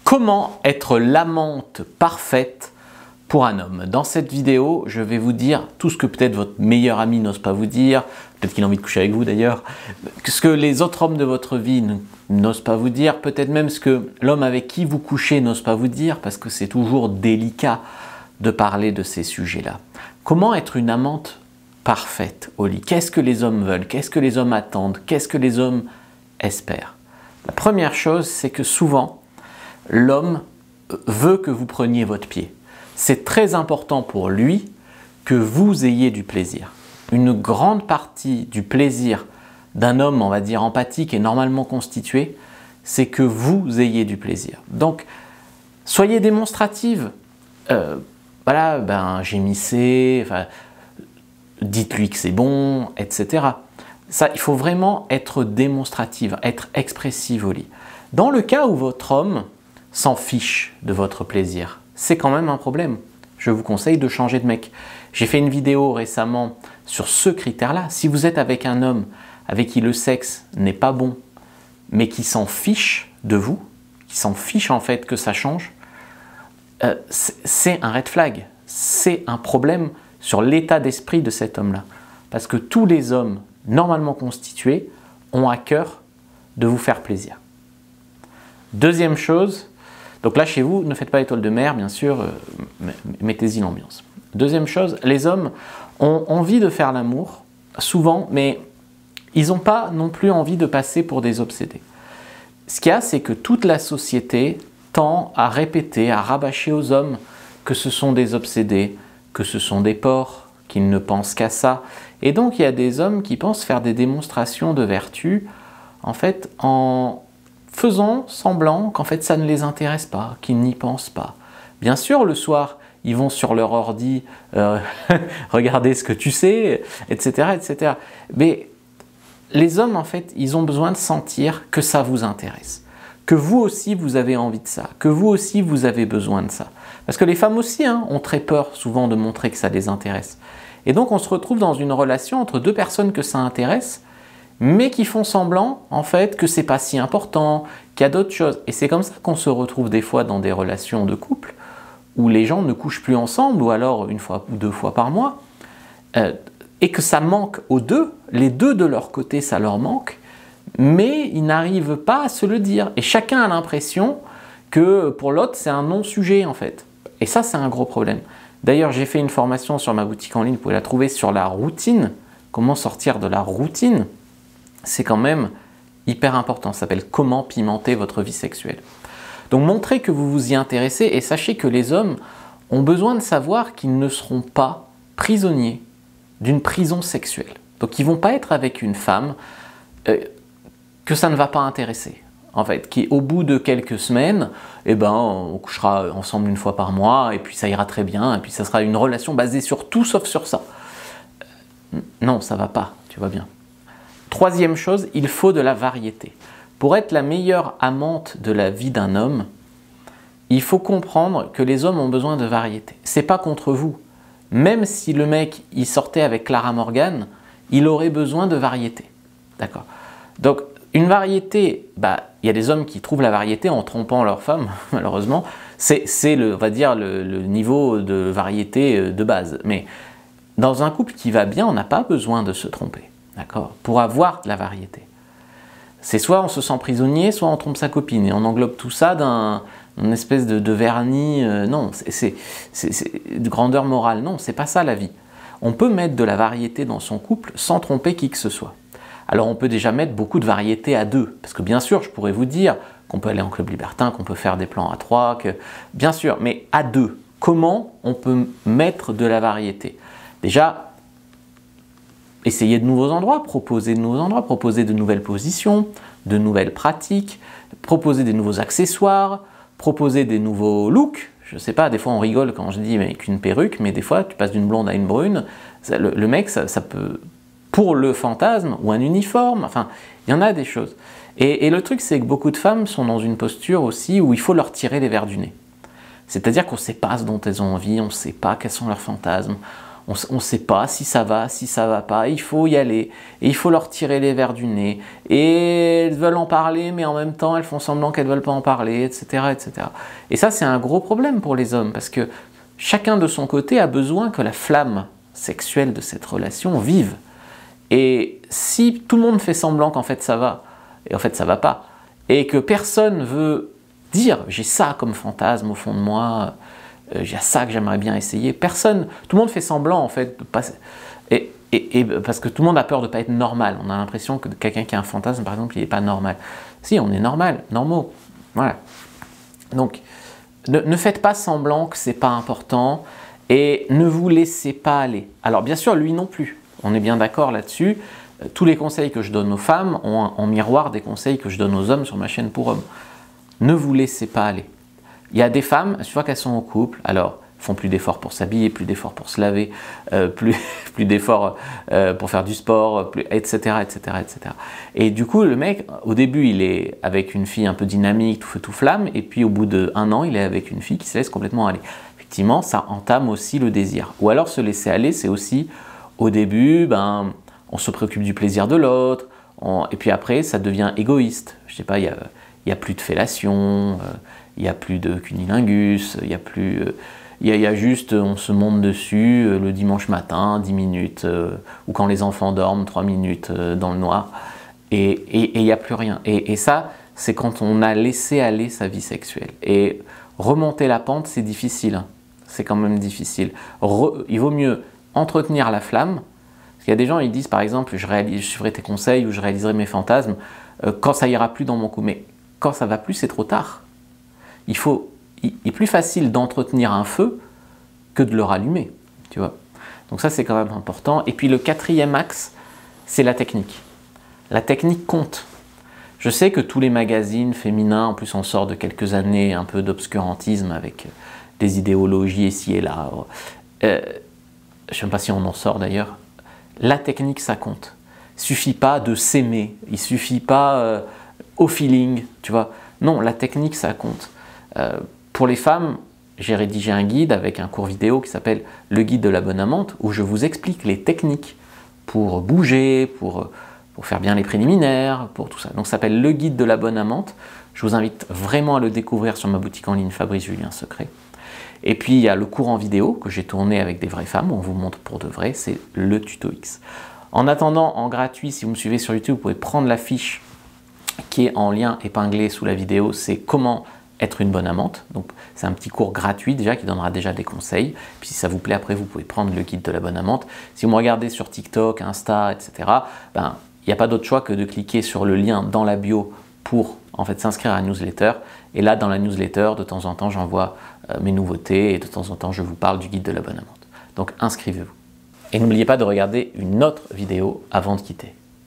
Comment être l'amante parfaite pour un homme? Dans cette vidéo, je vais vous dire tout ce que peut-être votre meilleur ami n'ose pas vous dire, peut-être qu'il a envie de coucher avec vous d'ailleurs, ce que les autres hommes de votre vie n'osent pas vous dire, peut-être même ce que l'homme avec qui vous couchez n'ose pas vous dire, parce que c'est toujours délicat de parler de ces sujets-là. Comment être une amante parfaite au lit? Qu'est-ce que les hommes veulent? Qu'est-ce que les hommes attendent? Qu'est-ce que les hommes espèrent? La première chose, c'est que souvent, l'homme veut que vous preniez votre pied. C'est très important pour lui que vous ayez du plaisir. Une grande partie du plaisir d'un homme, on va dire, empathique et normalement constitué, c'est que vous ayez du plaisir. Donc, soyez démonstrative. Gémissez, dites-lui que c'est bon, etc. Ça, il faut vraiment être démonstrative, être expressive au lit. Dans le cas où votre homme s'en fiche de votre plaisir, c'est quand même un problème. Je vous conseille de changer de mec. J'ai fait une vidéo récemment sur ce critère-là. Si vous êtes avec un homme avec qui le sexe n'est pas bon, mais qui s'en fiche de vous, qui s'en fiche en fait que ça change, c'est un red flag. C'est un problème sur l'état d'esprit de cet homme-là. Parce que tous les hommes normalement constitués ont à cœur de vous faire plaisir. Deuxième chose, donc là chez vous, ne faites pas étoile de mer, bien sûr, mettez-y l'ambiance. Deuxième chose, les hommes ont envie de faire l'amour, souvent, mais ils n'ont pas non plus envie de passer pour des obsédés. Ce qu'il y a, c'est que toute la société tend à répéter, à rabâcher aux hommes que ce sont des obsédés, que ce sont des porcs, qu'ils ne pensent qu'à ça. Et donc il y a des hommes qui pensent faire des démonstrations de vertu, en fait, en faisant semblant qu'en fait ça ne les intéresse pas, qu'ils n'y pensent pas. Bien sûr, le soir, ils vont sur leur ordi, regarder ce que tu sais, etc., etc. Mais les hommes, en fait, ils ont besoin de sentir que ça vous intéresse, que vous aussi vous avez envie de ça, que vous aussi vous avez besoin de ça. Parce que les femmes aussi ont très peur souvent de montrer que ça les intéresse. Et donc on se retrouve dans une relation entre deux personnes que ça intéresse, mais qui font semblant, en fait, que c'est pas si important, qu'il y a d'autres choses. Et c'est comme ça qu'on se retrouve des fois dans des relations de couple, où les gens ne couchent plus ensemble, ou alors une fois ou deux fois par mois, et que ça manque aux deux, les deux de leur côté, ça leur manque, mais ils n'arrivent pas à se le dire. Et chacun a l'impression que pour l'autre, c'est un non-sujet, en fait. Et ça, c'est un gros problème. D'ailleurs, j'ai fait une formation sur ma boutique en ligne, vous pouvez la trouver sur la routine, comment sortir de la routine. C'est quand même hyper important, ça s'appelle « Comment pimenter votre vie sexuelle ». Donc montrez que vous vous y intéressez et sachez que les hommes ont besoin de savoir qu'ils ne seront pas prisonniers d'une prison sexuelle. Donc ils ne vont pas être avec une femme que ça ne va pas intéresser. En fait, qui au bout de quelques semaines, on couchera ensemble une fois par mois et puis ça ira très bien et puis ça sera une relation basée sur tout sauf sur ça. Non, ça ne va pas, tu vois bien. Troisième chose, il faut de la variété. Pour être la meilleure amante de la vie d'un homme, il faut comprendre que les hommes ont besoin de variété. C'est pas contre vous. Même si le mec il sortait avec Clara Morgan, il aurait besoin de variété. D'accord? Donc une variété, il y a des hommes qui trouvent la variété en trompant leur femme, malheureusement. C'est on va dire le niveau de variété de base. Mais dans un couple qui va bien, on n'a pas besoin de se tromper. D'accord? Pour avoir de la variété. C'est soit on se sent prisonnier, soit on trompe sa copine. Et on englobe tout ça d'une espèce de vernis. Non, c'est de grandeur morale. Non, c'est pas ça la vie. On peut mettre de la variété dans son couple sans tromper qui que ce soit. Alors on peut déjà mettre beaucoup de variété à deux. Parce que bien sûr, je pourrais vous dire qu'on peut aller en club libertin, qu'on peut faire des plans à trois, bien sûr, mais à deux. Comment on peut mettre de la variété? Déjà, essayez de nouveaux endroits, proposer de nouveaux endroits, proposer de nouvelles positions, de nouvelles pratiques, proposer des nouveaux accessoires, proposer des nouveaux looks. Je ne sais pas, des fois on rigole quand je dis mais qu'une perruque, mais des fois tu passes d'une blonde à une brune, le mec ça peut, pour le fantasme, ou un uniforme, enfin il y en a des choses. Et le truc c'est que beaucoup de femmes sont dans une posture aussi où il faut leur tirer les verres du nez. C'est-à-dire qu'on ne sait pas ce dont elles ont envie, on ne sait pas quels sont leurs fantasmes, on ne sait pas si ça va pas, il faut y aller, et il faut leur tirer les verres du nez, et elles veulent en parler, mais en même temps elles font semblant qu'elles ne veulent pas en parler, etc., etc. Et ça c'est un gros problème pour les hommes, parce que chacun de son côté a besoin que la flamme sexuelle de cette relation vive. Et si tout le monde fait semblant qu'en fait ça va, et en fait ça va pas, et que personne veut dire j'ai ça comme fantasme au fond de moi, j'ai ça que j'aimerais bien essayer. Personne, tout le monde fait semblant en fait de pas, et parce que tout le monde a peur de ne pas être normal. On a l'impression que quelqu'un qui a un fantasme, par exemple, il n'est pas normal. Si, on est normal, normaux. Voilà. Donc, ne faites pas semblant que c'est pas important et ne vous laissez pas aller. Alors bien sûr, lui non plus. On est bien d'accord là-dessus. Tous les conseils que je donne aux femmes ont en miroir des conseils que je donne aux hommes sur ma chaîne pour hommes. Ne vous laissez pas aller. Il y a des femmes, une fois qu'elles sont en couple, alors font plus d'efforts pour s'habiller, plus d'efforts pour se laver, plus d'efforts pour faire du sport, etc., etc., etc. Et du coup, le mec, au début, il est avec une fille un peu dynamique, tout feu, tout flamme, et puis au bout d'1 an, il est avec une fille qui se laisse complètement aller. Effectivement, ça entame aussi le désir. Ou alors se laisser aller, c'est aussi, au début, on se préoccupe du plaisir de l'autre, et puis après, ça devient égoïste. Je sais pas, il y a plus de fellation, il n'y a plus de cunnilingus, il y a plus... il y a juste, on se monte dessus le dimanche matin, 10 minutes, ou quand les enfants dorment, 3 minutes dans le noir, et il n'y a plus rien. Et ça, c'est quand on a laissé aller sa vie sexuelle. Et remonter la pente, c'est difficile, hein. C'est quand même difficile. Il vaut mieux entretenir la flamme, parce qu'il y a des gens, ils disent par exemple, je suivrai tes conseils ou je réaliserai mes fantasmes quand ça ira plus dans mon couple. Mais quand ça va plus, c'est trop tard. Il est plus facile d'entretenir un feu que de le rallumer, tu vois. Donc ça, c'est quand même important. Et puis le 4e axe, c'est la technique. La technique compte. Je sais que tous les magazines féminins, en plus on sort de quelques années un peu d'obscurantisme avec des idéologies ici et là. Je ne sais même pas si on en sort d'ailleurs. La technique, ça compte. Il ne suffit pas de s'aimer, il ne suffit pas au feeling, tu vois. Non, la technique, ça compte. Pour les femmes, j'ai rédigé un guide avec un cours vidéo qui s'appelle « Le guide de la bonne amante » où je vous explique les techniques pour bouger, pour faire bien les préliminaires, pour tout ça. Donc ça s'appelle « Le guide de la bonne amante ». Je vous invite vraiment à le découvrir sur ma boutique en ligne Fabrice Julien Secret. Et puis il y a le cours en vidéo que j'ai tourné avec des vraies femmes où on vous montre pour de vrai, c'est le tuto X. En attendant, en gratuit, si vous me suivez sur YouTube, vous pouvez prendre la fiche qui est en lien épinglé sous la vidéo, c'est comment être une bonne amante. Donc c'est un petit cours gratuit déjà qui donnera déjà des conseils. Puis si ça vous plaît après, vous pouvez prendre le guide de la bonne amante. Si vous me regardez sur TikTok, Insta, etc., il n'y a pas d'autre choix que de cliquer sur le lien dans la bio pour en fait s'inscrire à la newsletter. Et là, dans la newsletter, de temps en temps, j'envoie mes nouveautés et de temps en temps, je vous parle du guide de la bonne amante. Donc inscrivez-vous. Et n'oubliez pas de regarder une autre vidéo avant de quitter.